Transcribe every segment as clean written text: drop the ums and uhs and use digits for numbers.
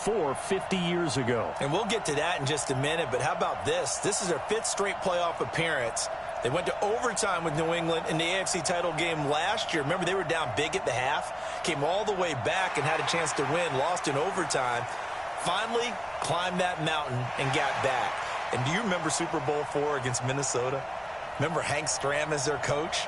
IV 50 years ago. And we'll get to that in just a minute, but how about this? This is their 5th straight playoff appearance. They went to overtime with New England in the AFC title game last year. Remember, they were down big at the half, came all the way back and had a chance to win, lost in overtime. Finally climbed that mountain and got back. And do you remember Super Bowl IV against Minnesota? Remember Hank Stram as their coach?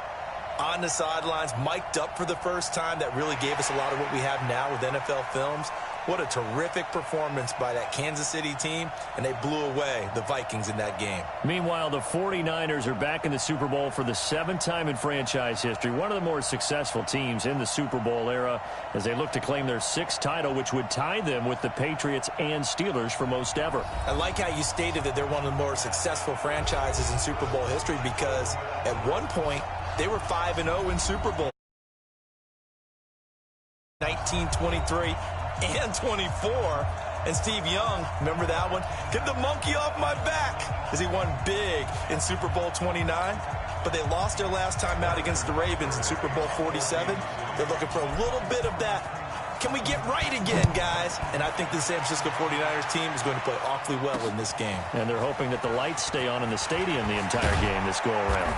On the sidelines, mic'd up for the first time. That really gave us a lot of what we have now with NFL films. What a terrific performance by that Kansas City team, and they blew away the Vikings in that game. Meanwhile, the 49ers are back in the Super Bowl for the 7th time in franchise history. One of the more successful teams in the Super Bowl era as they look to claim their 6th title, which would tie them with the Patriots and Steelers for most ever. I like how you stated that they're one of the more successful franchises in Super Bowl history because at one point, they were 5-0 in Super Bowl. 1923 and 24. And Steve Young, remember that one? Get the monkey off my back as he won big in Super Bowl 29. But they lost their last time out against the Ravens in Super Bowl 47. They're looking for a little bit of that. Can we get right again, guys? And I think the San Francisco 49ers team is going to play awfully well in this game. And they're hoping that the lights stay on in the stadium the entire game this go-around.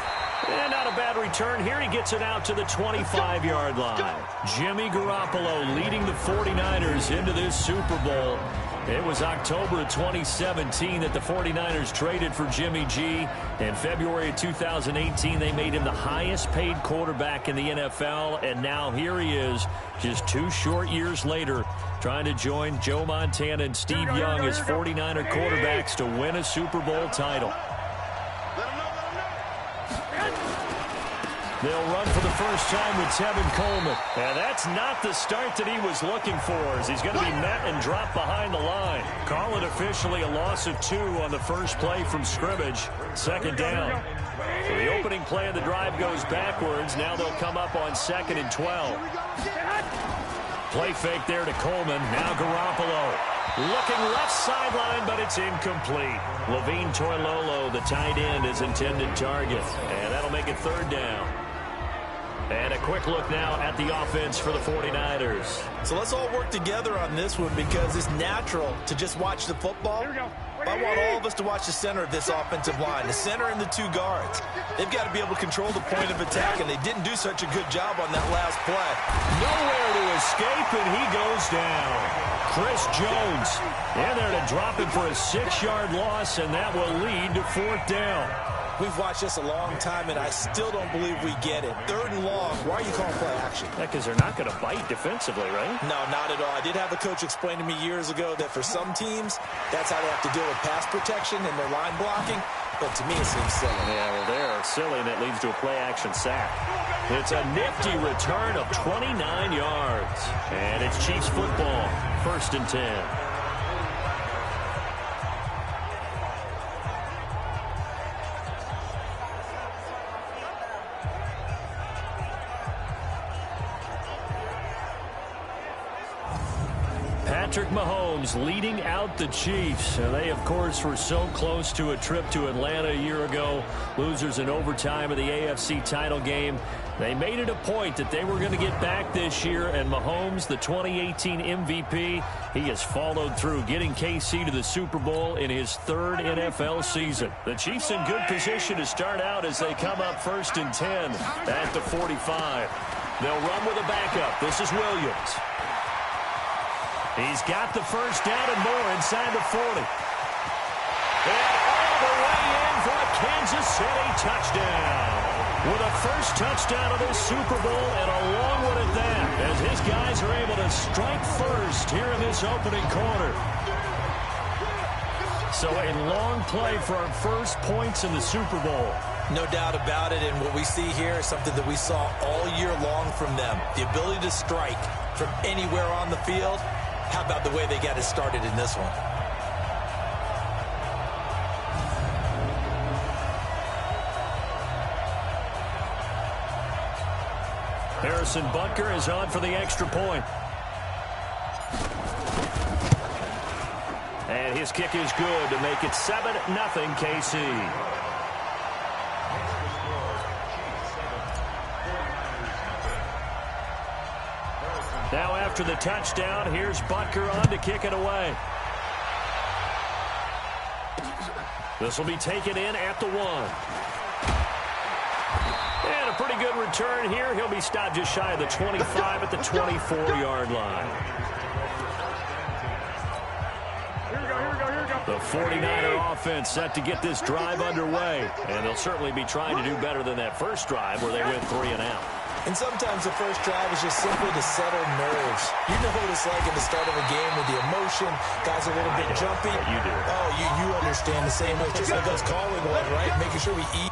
And not a bad return. Here he gets it out to the 25-yard line. Jimmy Garoppolo leading the 49ers into this Super Bowl. It was October of 2017 that the 49ers traded for Jimmy G. In February of 2018, they made him the highest-paid quarterback in the NFL. And now here he is, just 2 short years later, trying to join Joe Montana and Steve Young as 49er quarterbacks to win a Super Bowl title. They'll run for the first time with Tevin Coleman. And that's not the start that he was looking for, as he's going to be met and dropped behind the line. Call it officially a loss of 2 on the first play from scrimmage. 2nd down. So the opening play of the drive goes backwards. Now they'll come up on 2nd and 12. Play fake there to Coleman. Now Garoppolo. Looking left sideline, but it's incomplete. Levine Toilolo, the tight end, is intended target. And that'll make it 3rd down. And a quick look now at the offense for the 49ers. So let's all work together on this one because it's natural to just watch the football. I want all of us to watch the center of this offensive line, the center and the 2 guards. They've got to be able to control the point of attack, and they didn't do such a good job on that last play. Nowhere to escape, and he goes down. Chris Jones in there to drop him for a 6-yard loss, and that will lead to 4th down. We've watched this a long time, and I still don't believe we get it. 3rd and long. Why are you calling play action? Yeah, because they're not going to bite defensively, right? No, not at all. I did have a coach explain to me years ago that for some teams, that's how they have to deal with pass protection and their line blocking. But to me, it seems silly. Yeah, well, they're silly, and that leads to a play-action sack. It's a nifty return of 29 yards. And it's Chiefs football, 1st and 10. Patrick Mahomes leading out the Chiefs. They, of course, were so close to a trip to Atlanta a year ago. Losers in overtime of the AFC title game. They made it a point that they were going to get back this year, and Mahomes, the 2018 MVP, he has followed through, getting KC to the Super Bowl in his 3rd NFL season. The Chiefs in good position to start out as they come up 1st and 10 at the 45. They'll run with a backup. This is Williams. He's got the first down and more inside the 40. And all the way in for a Kansas City touchdown. With a first touchdown of this Super Bowl and a long one at that, as his guys are able to strike first here in this opening quarter. So a long play for our first points in the Super Bowl. No doubt about it, and what we see here is something that we saw all year long from them. The ability to strike from anywhere on the field. How about the way they got it started in this one? Harrison Butker is on for the extra point. And his kick is good to make it 7-0 KC. Now after the touchdown. Here's Butker on to kick it away. This will be taken in at the 1. And a pretty good return here. He'll be stopped just shy of the 25 at the 24-yard line. The 49er offense set to get this drive underway. And they'll certainly be trying to do better than that first drive where they went 3 and out. And sometimes the first drive is just simply to settle nerves. You know what it's like at the start of a game with the emotion. Guys are a little bit jumpy. You do. Oh, you understand the same way. It's just like us calling one, right? Making sure we eat.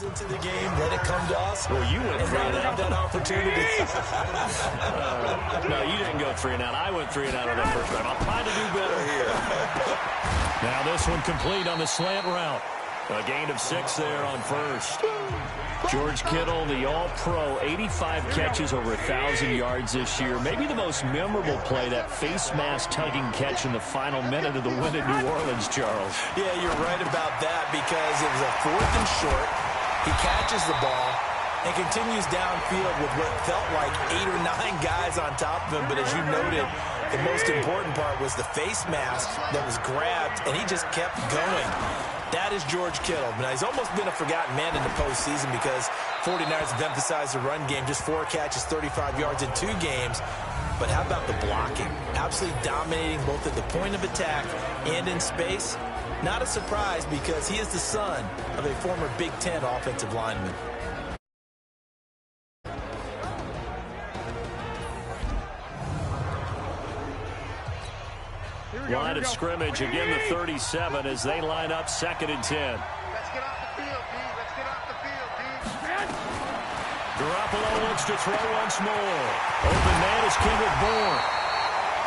Into the game, let it come to us. Well, you went 3 and out. That opportunity. No, you didn't go 3 and out. I went 3 and out on that first drive. I'll try to do better here. Now this one complete on the slant route. A gain of 6 there on first. George Kittle, the all-pro, 85 catches, over 1,000 yards this year. Maybe the most memorable play, that face mask tugging catch in the final minute of the win at New Orleans, Charles. Yeah, you're right about that because it was a 4th and short. He catches the ball and continues downfield with what felt like 8 or 9 guys on top of him. But as you noted, the most important part was the face mask that was grabbed, and he just kept going. That is George Kittle. Now, he's almost been a forgotten man in the postseason because 49ers have emphasized the run game. Just 4 catches, 35 yards in 2 games. But how about the blocking? Absolutely dominating both at the point of attack and in space. Not a surprise because he is the son of a former Big Ten offensive lineman. Line of scrimmage, again the 37 as they line up 2nd and 10. Let's get off the field, D. Let's get off the field, D. Garoppolo looks to throw once more. Open man is Kendrick Bourne.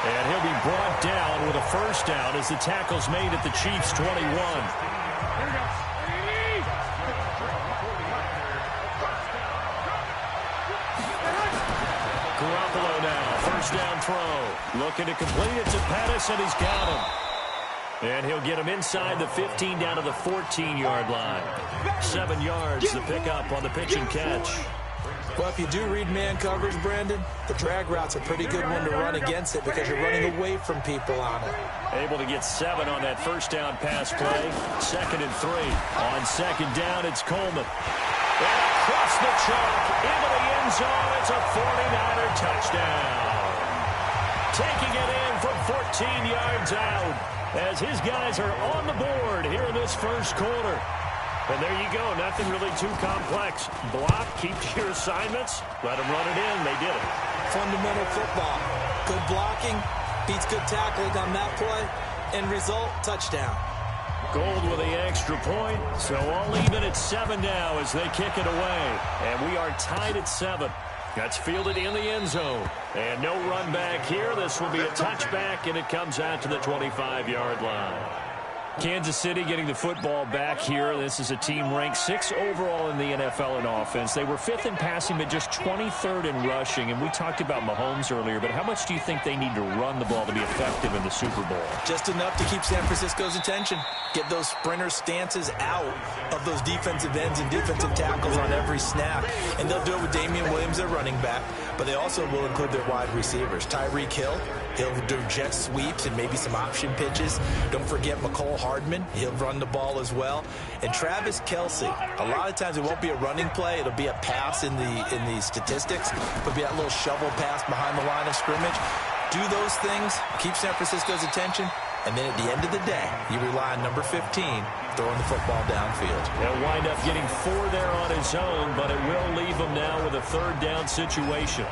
And he'll be brought down with a first down as the tackle's made at the Chiefs' 21. Garoppolo now, first down throw. Looking to complete it to Pettis, and he's got him. And he'll get him inside the 15 down to the 14-yard line. 7 yards, the pickup on the pitch and catch. Well, if you do read man coverage, Brandon, the drag route's a pretty good one to run against it because you're running away from people on it. Able to get 7 on that first down pass play. 2nd and 3. On 2nd down, it's Coleman. And across the chalk, into the end zone, it's a 49er touchdown. Taking it in from 14 yards out as his guys are on the board here in this first quarter. And there you go, nothing really too complex. Block, keep to your assignments, let them run it in. They did it. Fundamental football. Good blocking, beats good tackling on that play. End result, touchdown. Gold with the extra point, so all even at 7 now as they kick it away. And we are tied at 7. That's fielded in the end zone. And no run back here. This will be a touchback, and it comes out to the 25-yard line. Kansas City getting the football back here. This is a team ranked 6th overall in the NFL in offense. They were 5th in passing, but just 23rd in rushing. And we talked about Mahomes earlier, but how much do you think they need to run the ball to be effective in the Super Bowl? Just enough to keep San Francisco's attention. Get those sprinter stances out of those defensive ends and defensive tackles on every snap. And they'll do it with Damian Williams, their running back, but they also will include their wide receivers. Tyreek Hill, he'll do jet sweeps and maybe some option pitches. Don't forget McCole Hardman. He'll run the ball as well. And Travis Kelce, a lot of times it won't be a running play. It'll be a pass in the statistics. It'll be that little shovel pass behind the line of scrimmage. Do those things, keep San Francisco's attention, and then at the end of the day, you rely on number 15 throwing the football downfield. He'll wind up getting 4 there on his own, but it will leave him now with a 3rd down situation.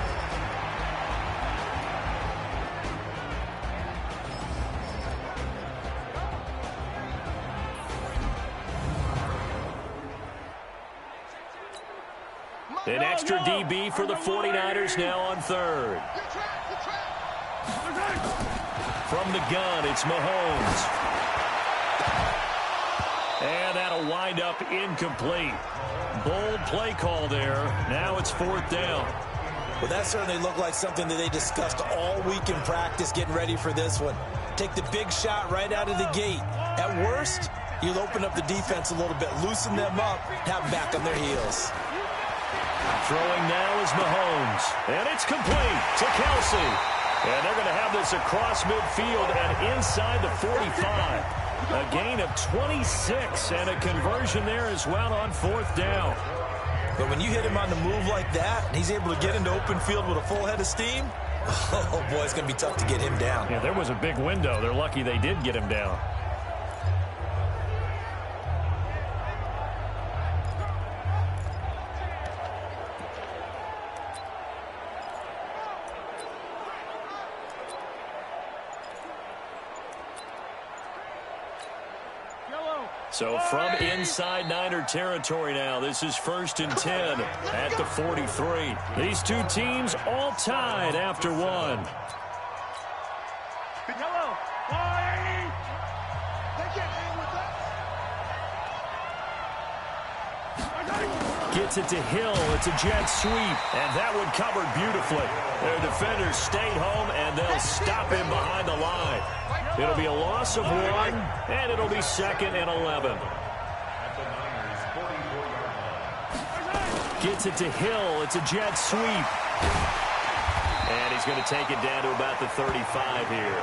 An extra DB for the 49ers now on 3rd. From the gun, it's Mahomes. And that'll wind up incomplete. Bold play call there. Now it's 4th down. Well, that certainly looked like something that they discussed all week in practice getting ready for this one. Take the big shot right out of the gate. At worst, you'll open up the defense a little bit, loosen them up, have them back on their heels. Throwing now is Mahomes. And it's complete to Kelsey. And they're going to have this across midfield and inside the 45. A gain of 26 and a conversion there as well on fourth down. But when you hit him on the move like that, and he's able to get into open field with a full head of steam, oh boy, it's going to be tough to get him down. Yeah, there was a big window. They're lucky they did get him down. So from inside Niner territory now, this is 1st and 10 at the 43. These two teams all tied after one. Gets it to Hill. It's a jet sweep, and that one covered beautifully. Their defenders stayed home, and they'll stop him behind the line. It'll be a loss of 1, and it'll be 2nd and 11. Gets it to Hill. It's a jet sweep. And he's going to take it down to about the 35 here.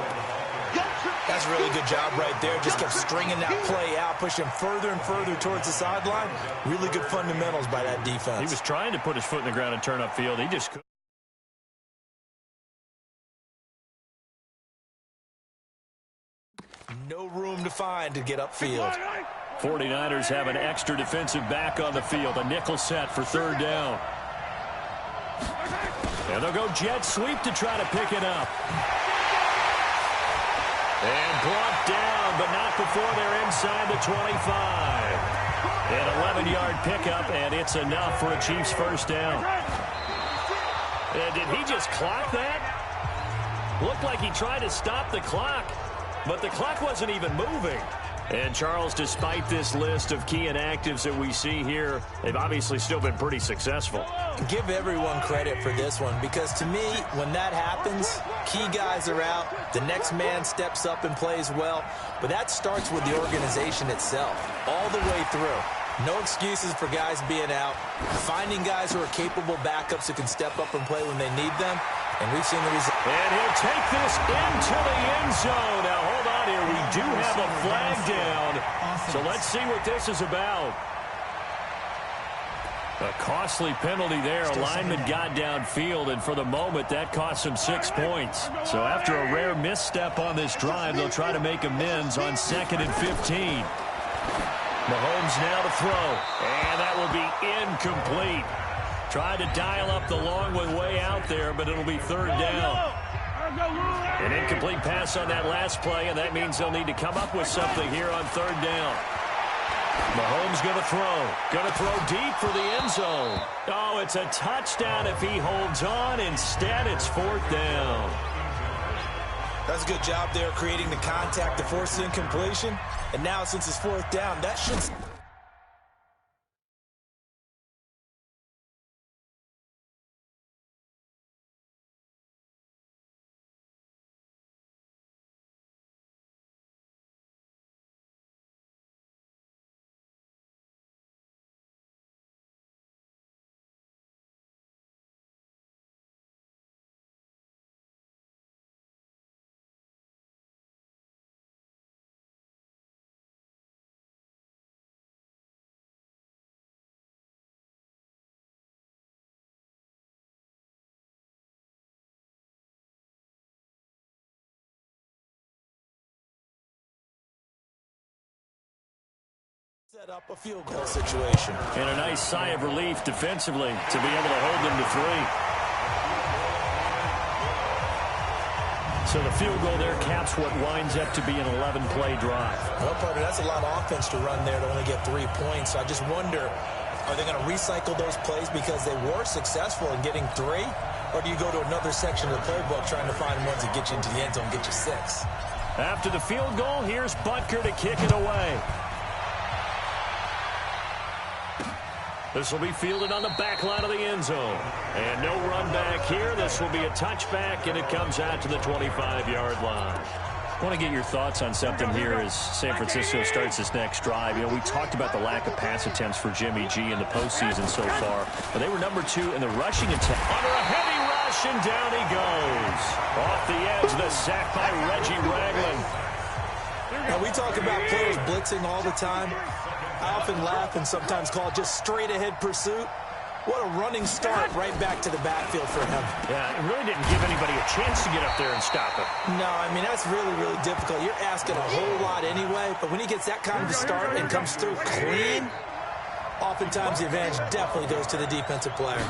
That's a really good job right there. Just kept stringing that play out, pushing further and further towards the sideline. Really good fundamentals by that defense. He was trying to put his foot in the ground and turn upfield. He just couldn't. No room to find to get upfield. 49ers have an extra defensive back on the field. A nickel set for 3rd down. And they'll go jet sweep to try to pick it up. And brought down, but not before they're inside the 25. An 11-yard pickup, and it's enough for a Chiefs 1st down. And did he just clock that? Looked like he tried to stop the clock, but the clock wasn't even moving. And, Charles, despite this list of key inactives that we see here, they've obviously still been pretty successful. Give everyone credit for this one, because to me, when that happens, key guys are out, the next man steps up and plays well, but that starts with the organization itself, all the way through. No excuses for guys being out, finding guys who are capable backups who can step up and play when they need them, and we've seen the result. And he'll take this into the end zone. Now, hold on here. We do have a flag down, so let's see what this is about. A costly penalty there. A lineman got downfield, and for the moment, that cost him 6 points. So after a rare misstep on this drive, they'll try to make amends on 2nd and 15. Mahomes now to throw, and that will be incomplete. Tried to dial up the long one way out there, but it'll be 3rd down. An incomplete pass on that last play, and that means they'll need to come up with something here on 3rd down. Mahomes going to throw deep for the end zone. Oh, it's a touchdown if he holds on. Instead, it's 4th down. That's a good job there, creating the contact to force the incompletion. And now, since it's 4th down, that should... set up a field goal situation. And a nice sigh of relief defensively to be able to hold them to 3. So the field goal there caps what winds up to be an 11-play drive. Well, partner, that's a lot of offense to run there to only get 3 points. So I just wonder, are they going to recycle those plays because they were successful in getting 3? Or do you go to another section of the playbook trying to find ones that get you into the end zone and get you 6? After the field goal, here's Butker to kick it away. This will be fielded on the back line of the end zone. And no run back here. This will be a touchback, and it comes out to the 25-yard line. I want to get your thoughts on something here as San Francisco starts this next drive. You know, we talked about the lack of pass attempts for Jimmy G in the postseason so far, but they were number 2 in the rushing attempt. Under a heavy rush, and down he goes. Off the edge, the sack by Reggie Ragland. Now, we talk about players blitzing all the time. I often laugh and sometimes call it just straight-ahead pursuit. What a running start right back to the backfield for him. Yeah, it really didn't give anybody a chance to get up there and stop it. No, I mean, that's really, really difficult. You're asking a whole lot anyway, but when he gets that kind of a start and comes through clean, oftentimes the advantage definitely goes to the defensive player.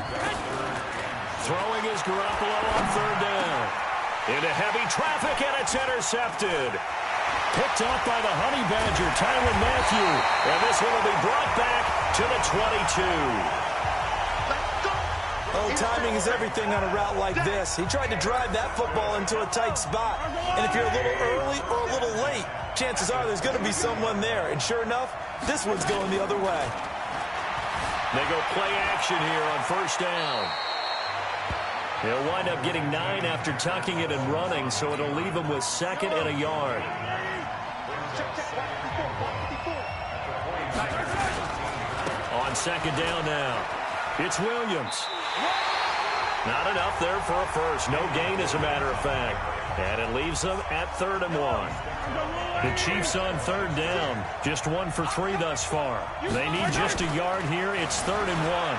Throwing is Garoppolo on third down. Into heavy traffic, and it's intercepted. Picked off by the Honey Badger, Tyrann Mathieu. And this one will be brought back to the 22. Oh, timing is everything on a route like this. He tried to drive that football into a tight spot. And if you're a little early or a little late, chances are there's going to be someone there. And sure enough, this one's going the other way. They go play action here on first down. He'll wind up getting 9 after tucking it and running, so it'll leave him with 2nd and a yard. On 2nd down now, it's Williams. Not enough there for a first. No gain, as a matter of fact. And it leaves them at 3rd and 1. The Chiefs on 3rd down. Just 1 for 3 thus far. They need just a yard here. It's 3rd and 1.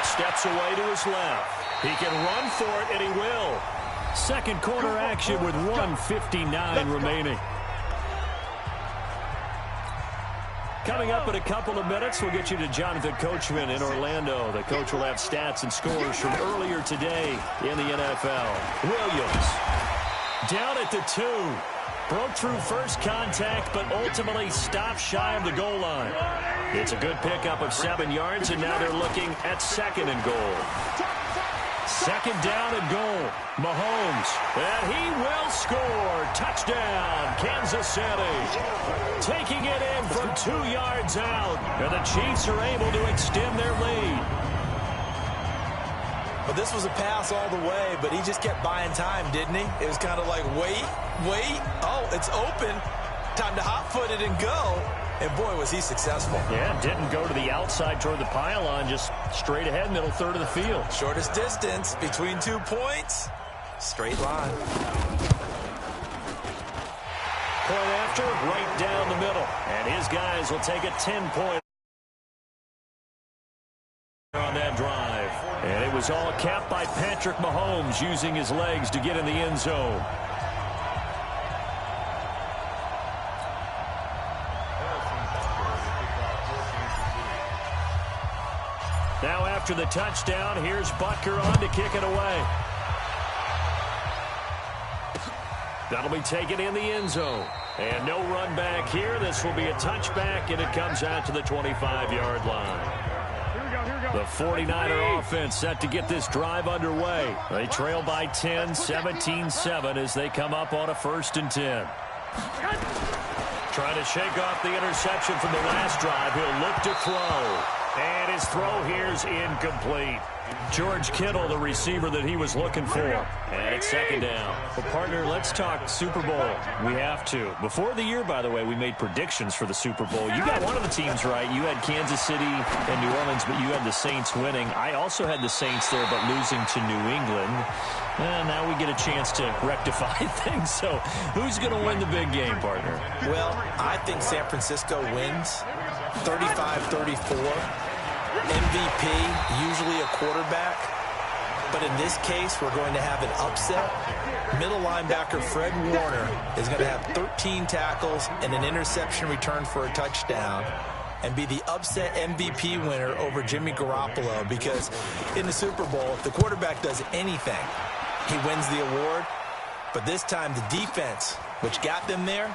Steps away to his left. He can run for it, and he will. Second quarter action with 1:59 remaining. Coming up in a couple of minutes, we'll get you to Jonathan Coachman in Orlando. The coach will have stats and scores from earlier today in the NFL. Williams down at the 2. Broke through first contact, but ultimately stopped shy of the goal line. It's a good pickup of 7 yards, and now they're looking at 2nd and goal. 2nd down and goal. Mahomes, and he will score. Touchdown, Kansas City. Taking it in from 2 yards out, and the Chiefs are able to extend their lead. Well, this was a pass all the way, but he just kept buying time, didn't he? It was kind of like, wait. Oh, it's open. Time to hot-foot it and go. And, boy, was he successful. Yeah, didn't go to the outside toward the pylon, just straight ahead, middle third of the field. Shortest distance between 2 points. Straight line. Point after, right down the middle. And his guys will take a 10-point on that drive. And it was all capped by Patrick Mahomes using his legs to get in the end zone. Now after the touchdown, here's Butker on to kick it away. That'll be taken in the end zone. And no run back here. This will be a touchback, and it comes out to the 25-yard line. The 49er offense set to get this drive underway. They trail by 10, 17-7 as they come up on a 1st and 10. Trying to shake off the interception from the last drive. He'll look to throw. And his throw here is incomplete. George Kittle, the receiver that he was looking for. And it's 2nd down. Well, partner, let's talk Super Bowl. We have to. Before the year, by the way, we made predictions for the Super Bowl. You got one of the teams right. You had Kansas City and New Orleans, but you had the Saints winning. I also had the Saints there, but losing to New England. And now we get a chance to rectify things. So who's going to win the big game, partner? Well, I think San Francisco wins 35-34. MVP, usually a quarterback. But in this case, we're going to have an upset. Middle linebacker Fred Warner is going to have 13 tackles and an interception return for a touchdown and be the upset MVP winner over Jimmy Garoppolo, because in the Super Bowl, if the quarterback does anything, he wins the award. But this time, the defense, which got them there,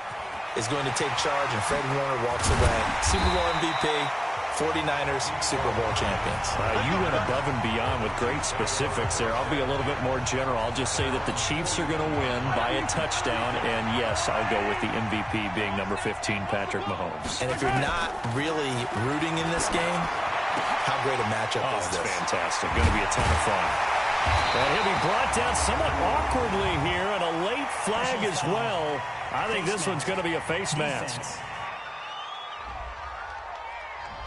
is going to take charge, and Fred Warner walks away. Super Bowl MVP. 49ers Super Bowl champions. You went above and beyond with great specifics there. I'll be a little bit more general. I'll just say that the Chiefs are going to win by a touchdown, and yes, I'll go with the MVP being number 15, Patrick Mahomes. And if you're not really rooting in this game, How great a matchup is this? Fantastic. Going to be a ton of fun. And he'll be brought down somewhat awkwardly here, and a late flag as well. I think this one's going to be a face mask.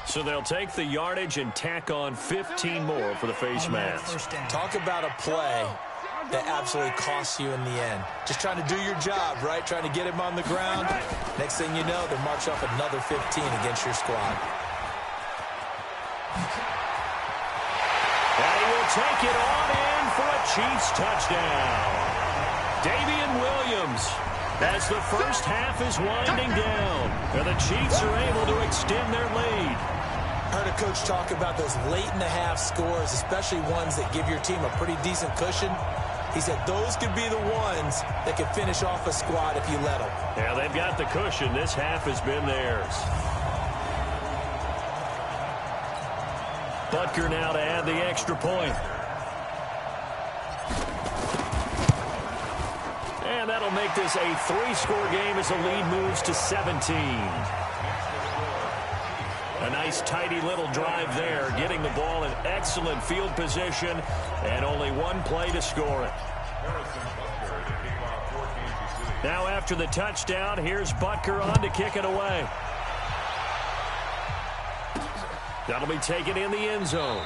So they'll take the yardage and tack on 15 more for the face mask. Talk about a play that absolutely costs you in the end. Just trying to do your job, right? Trying to get him on the ground. Next thing you know, they march off another 15 against your squad. And he will take it on in for a Chiefs touchdown. Damian Williams, as the first half is winding down, and the Chiefs are able to extend their lead. Heard a coach talk about those late-in-the-half scores, especially ones that give your team a pretty decent cushion. He said those could be the ones that can finish off a squad if you let them. Yeah, they've got the cushion. This half has been theirs. Butker now to add the extra point. And that'll make this a 3-score game as the lead moves to 17. A nice, tidy little drive there, getting the ball in excellent field position, and only one play to score it. Now after the touchdown, here's Butker on to kick it away. That'll be taken in the end zone.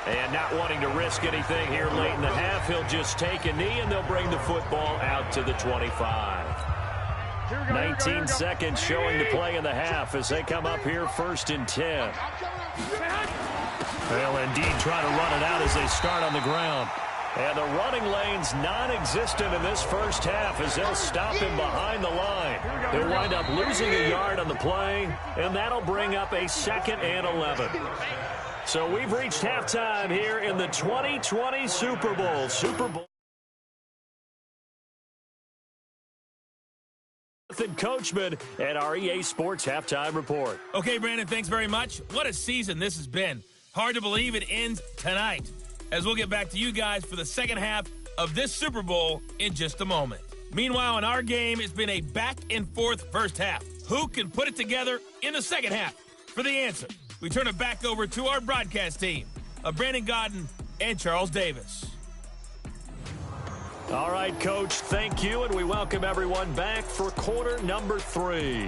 And not wanting to risk anything here late in the half, he'll just take a knee, and they'll bring the football out to the 25. 19 seconds showing to play in the half as they come up here 1st and 10. They'll indeed try to run it out as they start on the ground. And the running lane's non-existent in this first half as they'll stop him behind the line. They'll wind up losing a yard on the play, and that'll bring up a 2nd and 11. So we've reached halftime here in the 2020 Super Bowl. And Coachman at our EA Sports Halftime Report. Okay, Brandon, thanks very much. What a season this has been. Hard to believe it ends tonight, as we'll get back to you guys for the second half of this Super Bowl in just a moment. Meanwhile, in our game, it's been a back-and-forth first half. Who can put it together in the second half? For the answer, we turn it back over to our broadcast team of Brandon Godden and Charles Davis. All right, Coach, thank you, and we welcome everyone back for quarter number 3.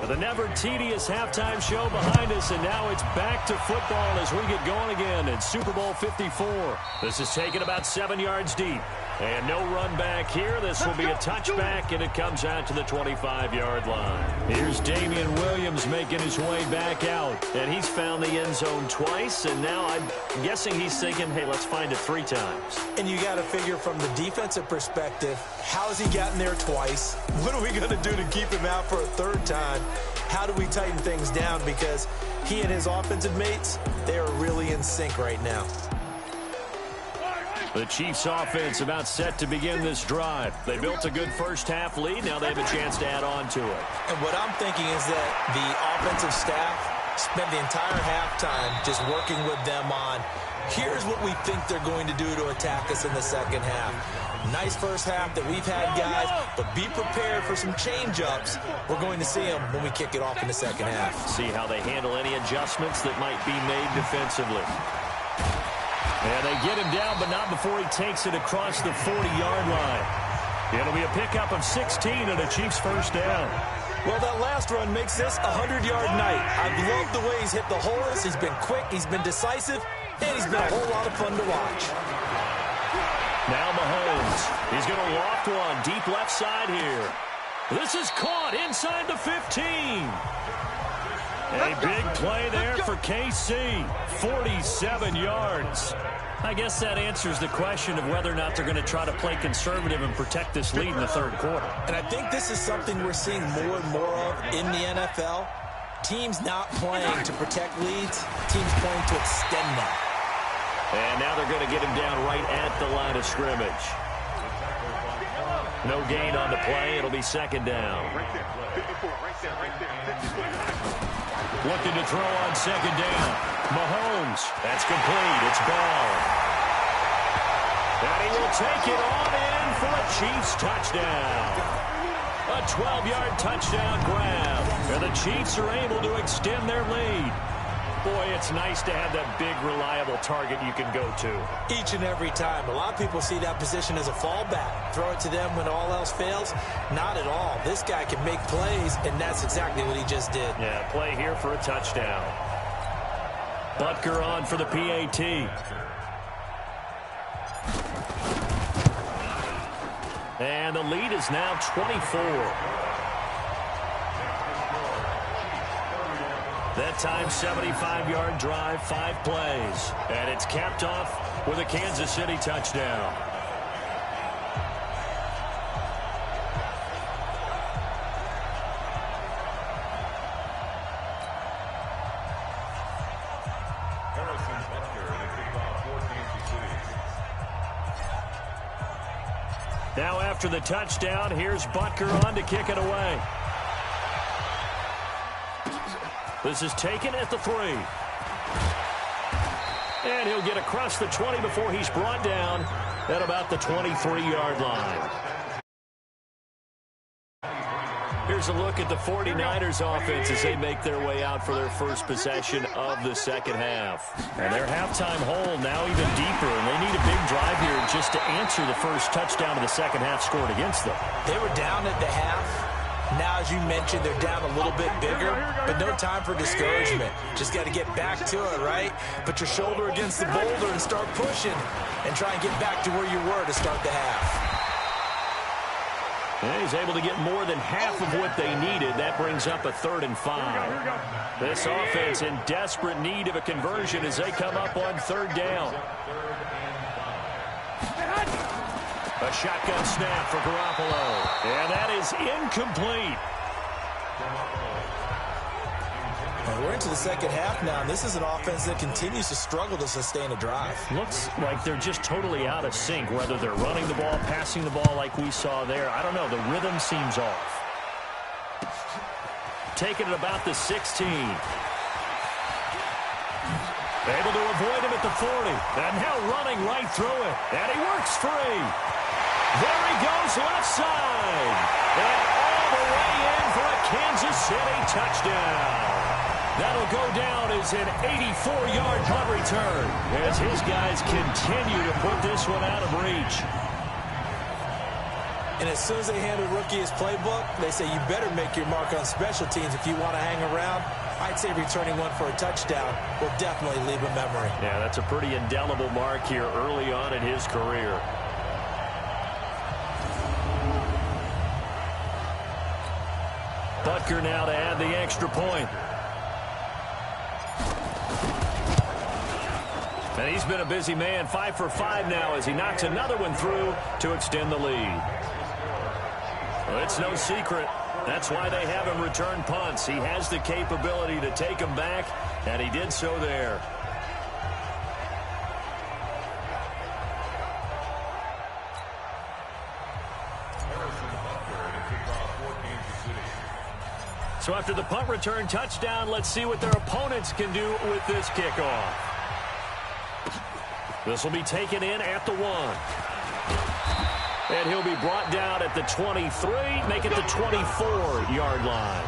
The never tedious halftime show behind us, and now it's back to football as we get going again in Super Bowl 54. This is taken about 7 yards deep. And no run back here. This will be a touchback, and it comes out to the 25-yard line. Here's Damian Williams making his way back out. And he's found the end zone twice, and now I'm guessing he's thinking, hey, let's find it 3 times. And you got to figure from the defensive perspective, how has he gotten there twice? What are we going to do to keep him out for a 3rd time? How do we tighten things down? Because he and his offensive mates, they are really in sync right now. The Chiefs offense about set to begin this drive. They built a good first half lead. Now they have a chance to add on to it. And what I'm thinking is that the offensive staff spent the entire halftime just working with them on, here's what we think they're going to do to attack us in the second half. Nice first half that we've had, guys, but be prepared for some change-ups. We're going to see them when we kick it off in the second half. See how they handle any adjustments that might be made defensively. And they get him down, but not before he takes it across the 40-yard line. It'll be a pickup of 16 and a Chiefs first down. Well, that last run makes this a 100-yard night. I've loved the way he's hit the holes. He's been quick, he's been decisive, and he's been a whole lot of fun to watch. Now Mahomes. He's going to loft one deep left side here. This is caught inside the 15. A big play there for KC. 47 yards. I guess that answers the question of whether or not they're going to try to play conservative and protect this lead in the 3rd quarter. And I think this is something we're seeing more and more of in the NFL. Teams not playing to protect leads, teams playing to extend them. And now they're going to get him down right at the line of scrimmage. No gain on the play. It'll be 2nd down. Looking to throw on 2nd down. Mahomes. That's complete. It's ball. And he will take it on in for a Chiefs touchdown. A 12-yard touchdown grab. And the Chiefs are able to extend their lead. Boy, it's nice to have that big, reliable target you can go to. Each and every time. A lot of people see that position as a fallback. Throw it to them when all else fails. Not at all. This guy can make plays, and that's exactly what he just did. Yeah, play here for a touchdown. Butker on for the PAT. And the lead is now 24. That time, 75-yard drive, 5 plays. And it's capped off with a Kansas City touchdown. Now after the touchdown, here's Butker on to kick it away. This is taken at the 3. And he'll get across the 20 before he's brought down at about the 23-yard line. Here's a look at the 49ers offense as they make their way out for their first possession of the second half. And their halftime hole now even deeper, and they need a big drive here just to answer the first touchdown of the second half scored against them. They were down at the half. Now, as you mentioned, they're down a little bit bigger, but no time for discouragement. Just got to get back to it, right? Put your shoulder against the boulder and start pushing and try and get back to where you were to start the half. And he's able to get more than half of what they needed. That brings up a 3rd and 5. This offense in desperate need of a conversion as they come up on 3rd down. A shotgun snap for Garoppolo. And that is incomplete. We're into the second half now, and this is an offense that continues to struggle to sustain a drive. Looks like they're just totally out of sync, whether they're running the ball, passing the ball like we saw there. I don't know. The rhythm seems off. Taking it about the 16. Able to avoid him at the 40. And now running right through it. And he works free. There he goes left side. And all the way in for a Kansas City touchdown. That'll go down as an 84-yard punt return as his guys continue to put this one out of reach. And as soon as they hand a rookie his playbook, they say you better make your mark on special teams if you want to hang around. I'd say returning one for a touchdown will definitely leave a memory. Yeah, that's a pretty indelible mark here early on in his career. Butker now to add the extra point. And he's been a busy man, 5 for 5 now as he knocks another one through to extend the lead. Well, it's no secret. That's why they have him return punts. He has the capability to take them back, and he did so there. So after the punt return touchdown, let's see what their opponents can do with this kickoff. This will be taken in at the 1. And he'll be brought down at the 23, make it the 24-yard line.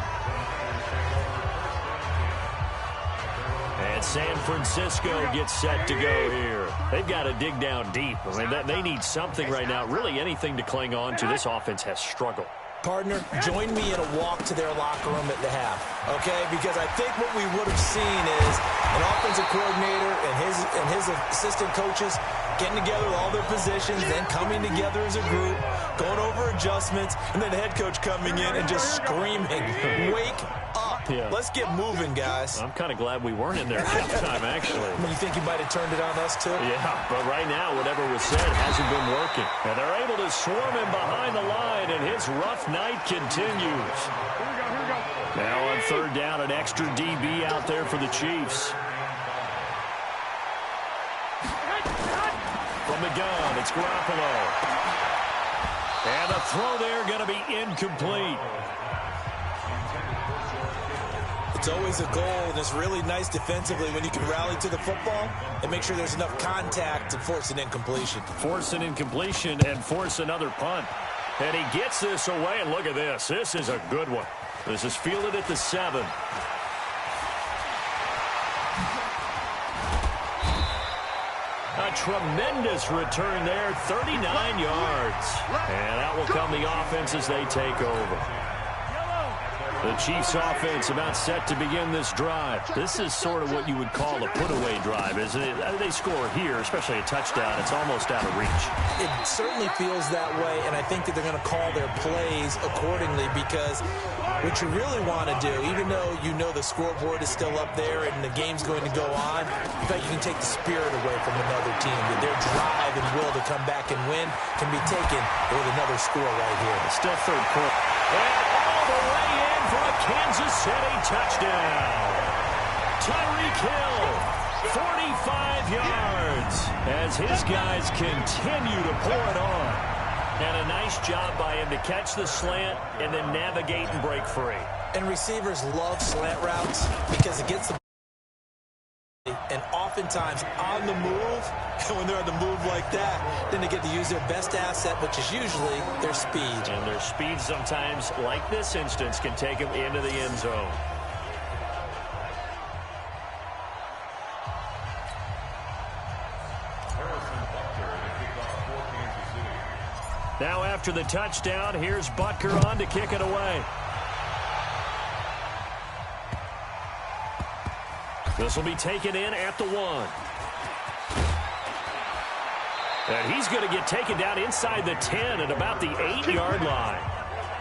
And San Francisco gets set to go here. They've got to dig down deep. I mean, they need something right now, really anything to cling on to. This offense has struggled. Partner, join me in a walk to their locker room at the half, okay? Because I think what we would have seen is an offensive coordinator and his assistant coaches getting together with all their positions, then coming together as a group, going over adjustments, and then the head coach coming in and just screaming, wake up. Yeah. Let's get moving, guys. I'm kind of glad we weren't in there at halftime, actually. You think you might have turned it on us, too? Yeah, but right now, whatever was said hasn't been working. And they're able to swarm him behind the line, and his rough night continues. Now on 3rd down, an extra DB out there for the Chiefs. From the gun, it's Garoppolo. And the throw there going to be incomplete. It's always a goal, and it's really nice defensively when you can rally to the football and make sure there's enough contact to force an incompletion. Force an incompletion and force another punt. And he gets this away, and look at this. This is a good one. This is fielded at the 7. tremendous return there, 39 yards. And that will come the offense as they take over. The Chiefs offense about set to begin this drive. This is sort of what you would call a put-away drive, isn't it? They score here, especially a touchdown. It's almost out of reach. It certainly feels that way, and I think that they're going to call their plays accordingly because what you really want to do, even though you know the scoreboard is still up there and the game's going to go on, in fact, you can take the spirit away from another team. That their drive and will to come back and win can be taken with another score right here. It's still third quarter. And all the way in for a Kansas City touchdown. Tyreek Hill, 45 yards, as his guys continue to pour it on. And a nice job by him to catch the slant and then navigate and break free. And receivers love slant routes because it gets the and oftentimes on the move, and when they're on the move like that, then they get to use their best asset, which is usually their speed. And their speed sometimes, like this instance, can take them into the end zone. Now after the touchdown, here's Butker on to kick it away. This will be taken in at the 1. And he's going to get taken down inside the 10 at about the 8-yard line.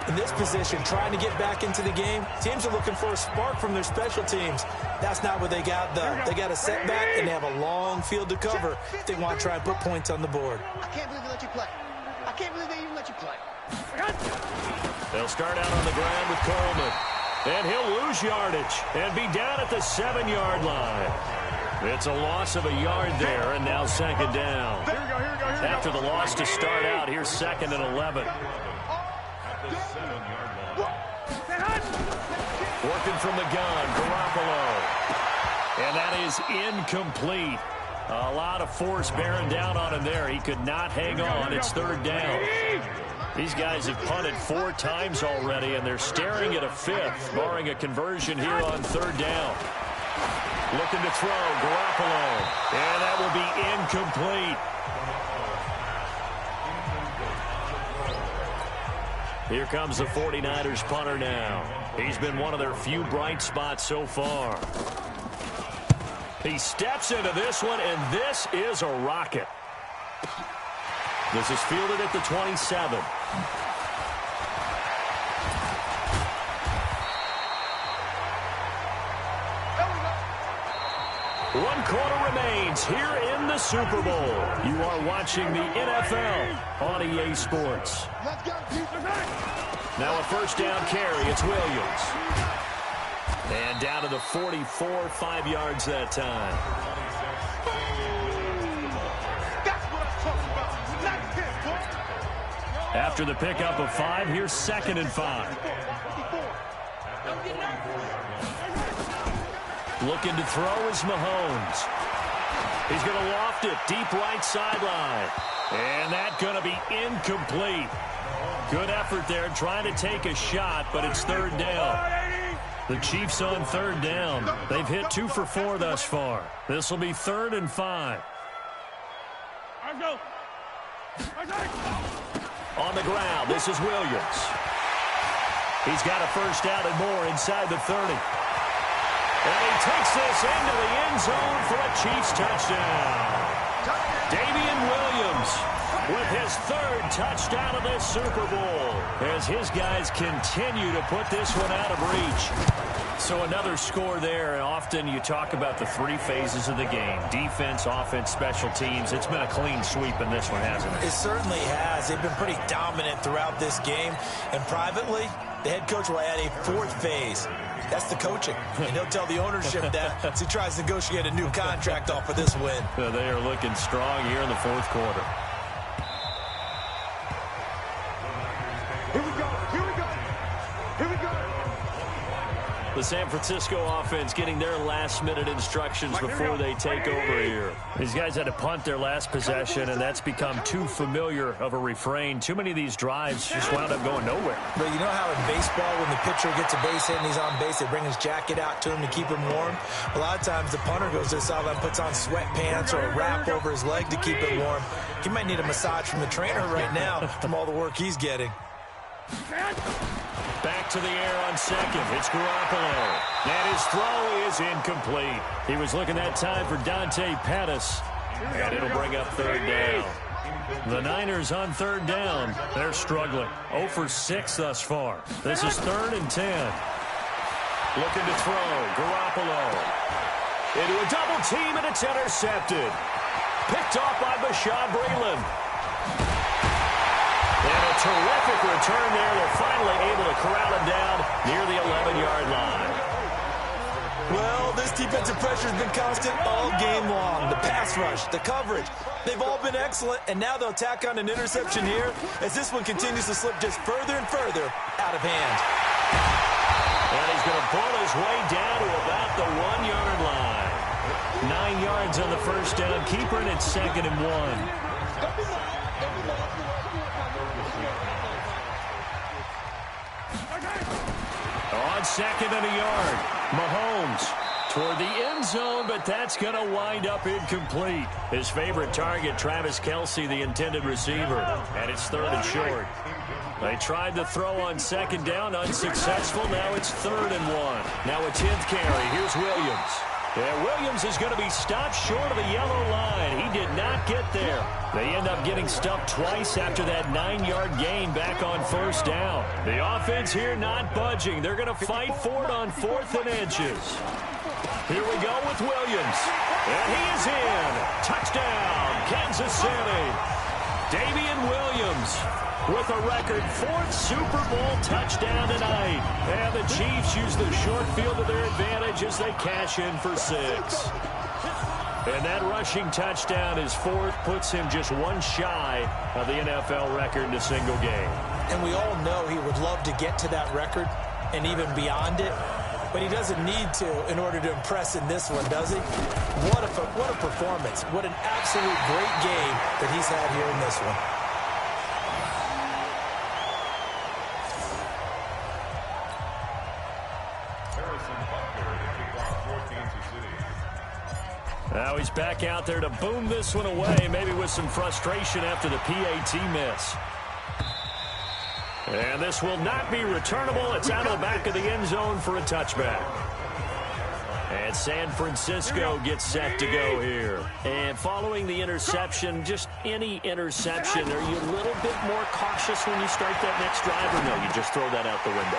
In this position, trying to get back into the game, teams are looking for a spark from their special teams. That's not what they got, though. They got a setback, and they have a long field to cover if they want to try and put points on the board. I can't believe they let you play. I can't believe they even let you play. They'll start out on the ground with Coleman. And he'll lose yardage and be down at the 7-yard line. It's a loss of a yard there, and now second down. After the loss to start out, here's 2nd and 11. Working from the gun, Garoppolo. And that is incomplete. A lot of force bearing down on him there. He could not hang on. It's 3rd down. These guys have punted 4 times already, and they're staring at a 5th, barring a conversion here on 3rd down. Looking to throw, Garoppolo. And that will be incomplete. Here comes the 49ers punter now. He's been one of their few bright spots so far. He steps into this one, and this is a rocket. This is fielded at the 27. One quarter remains here in the Super Bowl. You are watching the NFL on EA Sports. Now a first down carry. It's Williams. And down to the 44, 5 yards that time. After the pickup of 5, here's 2nd and 5. Looking to throw is Mahomes. He's going to loft it deep right sideline. And that's going to be incomplete. Good effort there trying to take a shot, but it's 3rd down. The Chiefs on 3rd down. They've hit 2 for 4 thus far. This will be 3rd and 5. On the ground, this is Williams. He's got a first down and more inside the 30. And he takes this into the end zone for a Chiefs touchdown. Damian Williams with his 3rd touchdown of this Super Bowl as his guys continue to put this one out of reach. So another score there, and often you talk about the 3 phases of the game. Defense, offense, special teams. It's been a clean sweep in this one, hasn't it? It certainly has. They've been pretty dominant throughout this game. And privately, the head coach will add a 4th phase. That's the coaching. And he'll tell the ownership that as he tries to negotiate a new contract off of this win. They are looking strong here in the 4th quarter. Here we go. Here we go. Here we go. The San Francisco offense getting their last-minute instructions before they take over here. These guys had to punt their last possession, and that's become too familiar of a refrain. Too many of these drives just wound up going nowhere. But you know how in baseball, when the pitcher gets a base hit and he's on base, they bring his jacket out to him to keep him warm? A lot of times the punter goes to the sideline, puts on sweatpants or a wrap over his leg to keep it warm. He might need a massage from the trainer right now from all the work he's getting. Back to the air on second. It's Garoppolo. And his throw is incomplete. He was looking that time for Dante Pettis. And it'll bring up third down. The Niners on third down. They're struggling. 0 for 6 thus far. This is 3rd and 10. Looking to throw. Garoppolo. Into a double team, and it's intercepted. Picked off by Bashaud Breeland. And a terrific return there. They're finally able to corral him down near the 11-yard line. Well, this defensive pressure has been constant all game long. The pass rush, the coverage, they've all been excellent, and now they'll tack on an interception here as this one continues to slip just further and further out of hand. And he's going to pull his way down to about the 1-yard line. 9 yards on the first down. Keeper, and it's 2nd and 1. On 2nd and a yard, Mahomes toward the end zone, but that's going to wind up incomplete. His favorite target, Travis Kelce, the intended receiver, and it's 3rd and short. They tried to throw on 2nd down, unsuccessful. Now it's 3rd and 1. Now a 10th carry. Here's Williams. Yeah, Williams is going to be stopped short of the yellow line. He did not get there. They end up getting stuffed twice after that 9-yard gain back on 1st down. The offense here not budging. They're going to fight for it on 4th and inches. Here we go with Williams. And he is in. Touchdown, Kansas City. Damian Williams with a record 4th Super Bowl touchdown tonight. And the Chiefs use the short field to their advantage as they cash in for 6. And that rushing touchdown is 4th, puts him just one shy of the NFL record in a single game. And we all know he would love to get to that record and even beyond it, but he doesn't need to in order to impress in this one, does he? What a performance. What an absolute great game that he's had here in this one. Now he's back out there to boom this one away, maybe with some frustration after the PAT miss. And this will not be returnable. It's out of the back of the end zone for a touchback. And San Francisco gets set to go here. And following the interception, just any interception, are you a little bit more cautious when you start that next drive, or no, you just throw that out the window?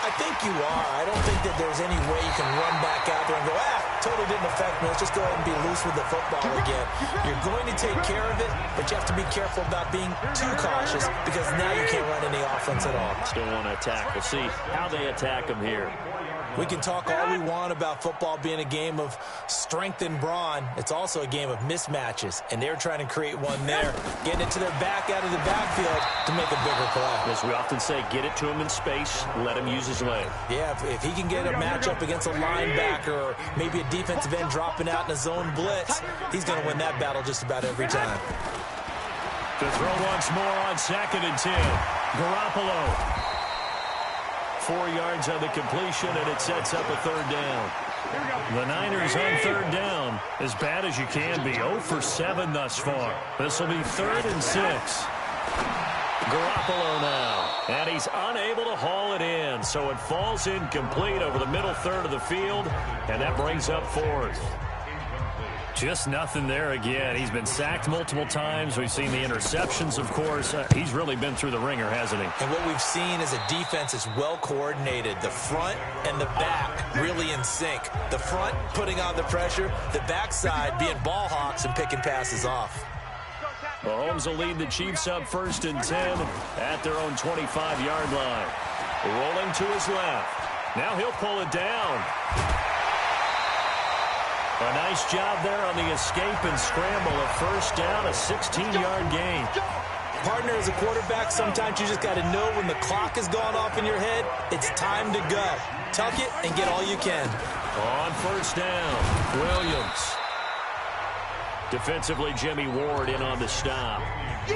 I think you are. I don't think that there's any way you can run back out there and go, totally didn't affect me. Let's just go ahead and be loose with the football again. You're going to take care of it, but you have to be careful about being too cautious because now you can't run any offense at all. Still want to attack. We'll see how they attack him here. We can talk all we want about football being a game of strength and brawn. It's also a game of mismatches, and they're trying to create one there, getting it to their back out of the backfield to make a bigger play. As we often say, get it to him in space, let him use his leg. Yeah, if he can get a matchup against a linebacker or maybe a defensive end dropping out in a zone blitz, he's going to win that battle just about every time. To throw once more on 2nd and 10. Garoppolo. 4 yards on the completion, and it sets up a 3rd down. The Niners on 3rd down, as bad as you can be. 0 for 7 thus far. This will be 3rd and 6. Garoppolo now, and he's unable to haul it in, so it falls incomplete over the middle third of the field, and that brings up 4th. Just nothing there again. He's been sacked multiple times. We've seen the interceptions, of course. He's really been through the ringer, hasn't he? And what we've seen is a defense is well coordinated. The front and the back really in sync. The front putting on the pressure, the backside being ball hawks and picking passes off. Mahomes will lead the Chiefs up 1st and 10 at their own 25-yard line. Rolling to his left. Now he'll pull it down. A nice job there on the escape and scramble. A 1st down, a 16-yard gain. Partner, as a quarterback, sometimes you just got to know when the clock has gone off in your head, it's time to go. Tuck it and get all you can. On first down, Williams. Defensively, Jimmy Ward in on the stop.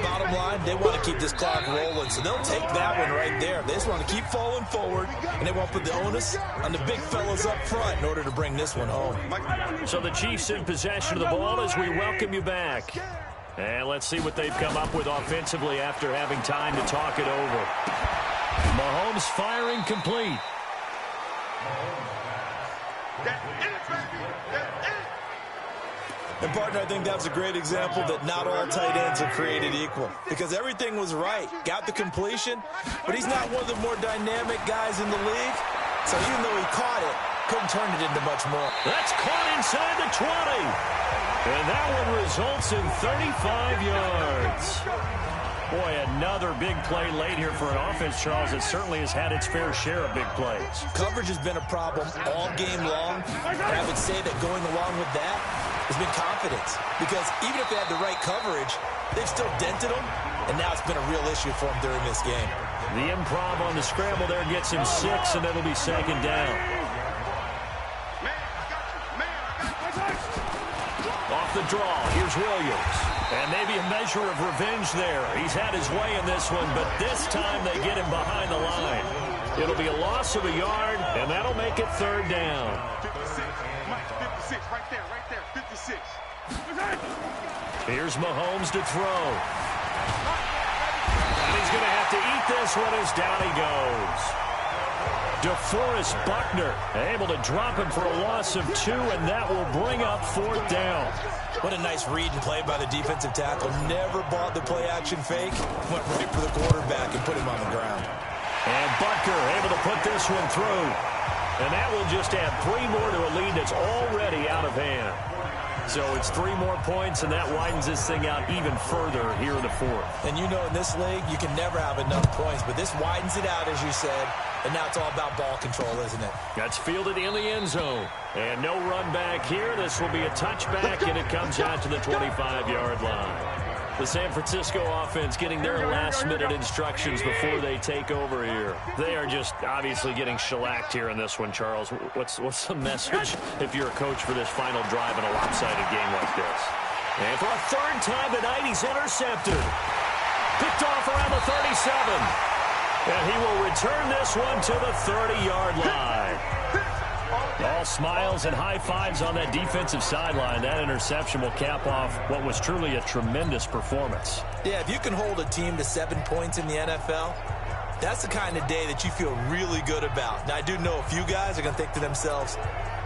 Bottom line, they want to keep this clock rolling, so they'll take that one right there. They just want to keep falling forward, and they won't put the onus on the big fellas up front in order to bring this one home. So the Chiefs in possession of the ball as we welcome you back. And let's see what they've come up with offensively after having time to talk it over. Mahomes firing complete. And, partner, I think that's a great example that not all tight ends are created equal, because everything was right. Got the completion, but he's not one of the more dynamic guys in the league. So even though he caught it, couldn't turn it into much more. That's caught inside the 20. And that one results in 35 yards. Boy, another big play late here for an offense, Charles. It certainly has had its fair share of big plays. Coverage has been a problem all game long. And I would say that going along with that has been confidence. Because even if they had the right coverage, they've still dented them. And now it's been a real issue for them during this game. The improv on the scramble there gets him 6, and it'll be second down. Off the draw, here's Williams. And maybe a measure of revenge there. He's had his way in this one, but this time they get him behind the line. It'll be a loss of a yard, and that'll make it third down. 56, Mike, 56, right there, 56. Here's Mahomes to throw. And he's going to have to eat this one as down he goes. DeForest Buckner able to him for a loss of 2, and that will bring up fourth down. What a nice read and play by the defensive tackle. Never bought the play-action fake. Went right for the quarterback and put him on the ground. And Buckner able to put this one through. And that will just add 3 more to a lead that's already out of hand. So it's 3 more points, and that widens this thing out even further here in the fourth. And you know in this league, you can never have enough points, but this widens it out, as you said, and now it's all about ball control, isn't it? That's fielded in the end zone. And no run back here. This will be a touchback, and it comes out to the 25-yard line. The San Francisco offense getting their last-minute instructions before they take over here. They are just obviously getting shellacked here in this one, Charles. What's the message if you're a coach for this final drive in a lopsided game like this? And for a third time tonight, he's intercepted. Picked off around the 37. And he will return this one to the 30-yard line. All smiles and high fives on that defensive sideline. That interception will cap off what was truly a tremendous performance. Yeah, if you can hold a team to 7 points in the NFL, that's the kind of day that you feel really good about. Now, I do know a few guys are going to think to themselves,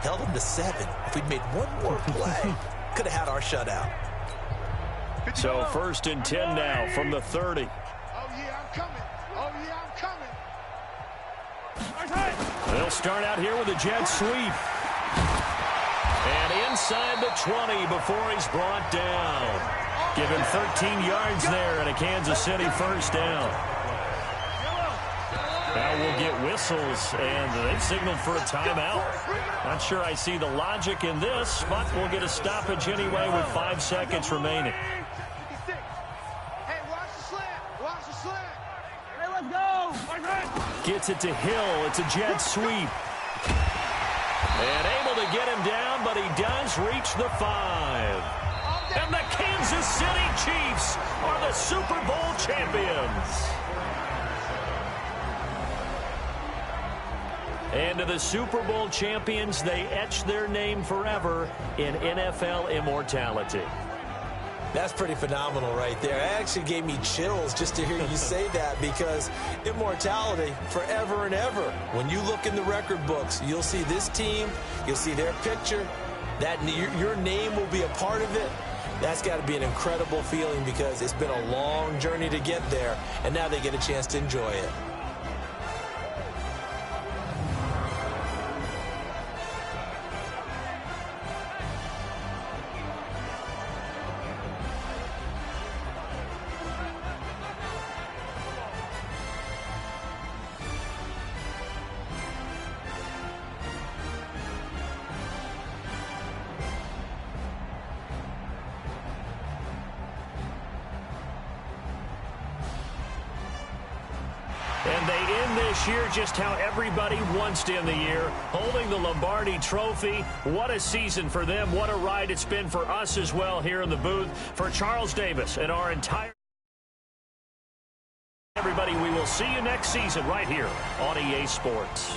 held them to 7. If we'd made one more play, could have had our shutout. So 1st and 10 now from the 30. Oh, yeah, I'm coming. Oh, yeah, I'm coming. They'll start out here with a jet sweep. And inside the 20 before he's brought down. Give him 13 yards there and a Kansas City first down. Now we'll get whistles, and they've signaled for a timeout. Not sure I see the logic in this, but we'll get a stoppage anyway with 5 seconds remaining. Hey, watch the slant. Watch the slant. Hey, let's go. Gets it to Hill. It's a jet sweep. And able to get him down, but he does reach the 5. And the Kansas City Chiefs are the Super Bowl champions. And to the Super Bowl champions, they etch their name forever in NFL immortality. That's pretty phenomenal right there. It actually gave me chills just to hear you say that, because immortality forever and ever. When you look in the record books, you'll see this team, you'll see their picture, that your name will be a part of it. That's got to be an incredible feeling, because it's been a long journey to get there, and now they get a chance to enjoy it. And they end this year just how everybody wants to end the year, holding the Lombardi Trophy. What a season for them. What a ride it's been for us as well here in the booth. For Charles Davis and our entire... Everybody, we will see you next season right here on EA Sports.